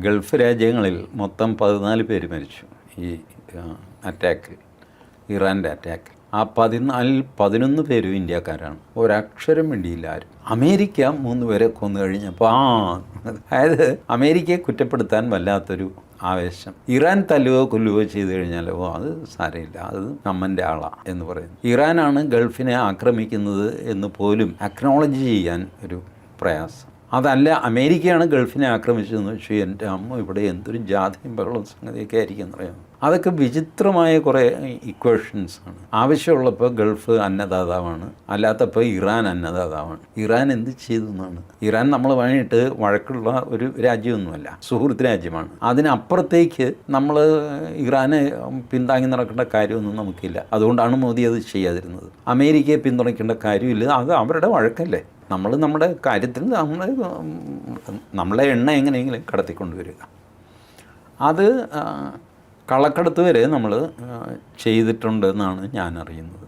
Gulf രാജ്യങ്ങളിൽ മൊത്തം 14 പേര് മരിച്ചു ഈ അറ്റാക്കിൽ, ഇറാൻ്റെ അറ്റാക്കിൽ. ആ 11 പേരും ഇന്ത്യക്കാരാണ്. ഒരക്ഷരം വേണ്ടിയില്ല ആരും. അമേരിക്ക 3 പേരെ കൊന്നു കഴിഞ്ഞപ്പോൾ അതായത് അമേരിക്കയെ കുറ്റപ്പെടുത്താൻ വല്ലാത്തൊരു ആവേശം. ഇറാൻ തല്ലുകയോ കൊല്ലുകയോ ചെയ്തു കഴിഞ്ഞാൽ അത് സാരമില്ല, അത് നമ്മൻ്റെ ആളാണ് എന്ന് പറയുന്നു. ഇറാനാണ് ഗൾഫിനെ ആക്രമിക്കുന്നത് എന്ന് പോലും അക്നോളജ് ചെയ്യാൻ ഒരു പ്രയാസം. അതല്ല, അമേരിക്കയാണ് ഗൾഫിനെ ആക്രമിച്ചതെന്ന് വെച്ചു എൻ്റെ അമ്മ ഇവിടെ എന്തൊരു ജാതിയും ബഹളവും സംഗതിയൊക്കെ ആയിരിക്കും എന്നറിയാം. അതൊക്കെ വിചിത്രമായ കുറേ ഇക്വേഷൻസാണ്. ആവശ്യമുള്ളപ്പോൾ ഗൾഫ് അന്നദാതാവാണ്, അല്ലാത്തപ്പോൾ ഇറാൻ അന്നദാതാവാണ്. ഇറാൻ എന്ത് ചെയ്തു എന്നാണ്? ഇറാൻ നമ്മൾ വേണ്ടിയിട്ട് വഴക്കുള്ള ഒരു രാജ്യമൊന്നുമല്ല, സുഹൃത്ത് രാജ്യമാണ്. അതിനപ്പുറത്തേക്ക് നമ്മൾ ഇറാനെ പിന്താങ്ങി നടക്കേണ്ട കാര്യമൊന്നും നമുക്കില്ല. അതുകൊണ്ടാണ് മോദി അത് ചെയ്യാതിരുന്നത്. അമേരിക്കയെ പിന്തുണയ്ക്കേണ്ട കാര്യമില്ല, അത് അവരുടെ വഴക്കല്ലേ. നമ്മൾ നമ്മുടെ കാര്യത്തിൽ നമ്മളെ എണ്ണ എങ്ങനെയെങ്കിലും കടത്തിക്കൊണ്ടുവരിക. അത് കള്ളക്കടത്ത് വരെ നമ്മൾ ചെയ്തിട്ടുണ്ടെന്നാണ് ഞാൻ അറിയുന്നത്.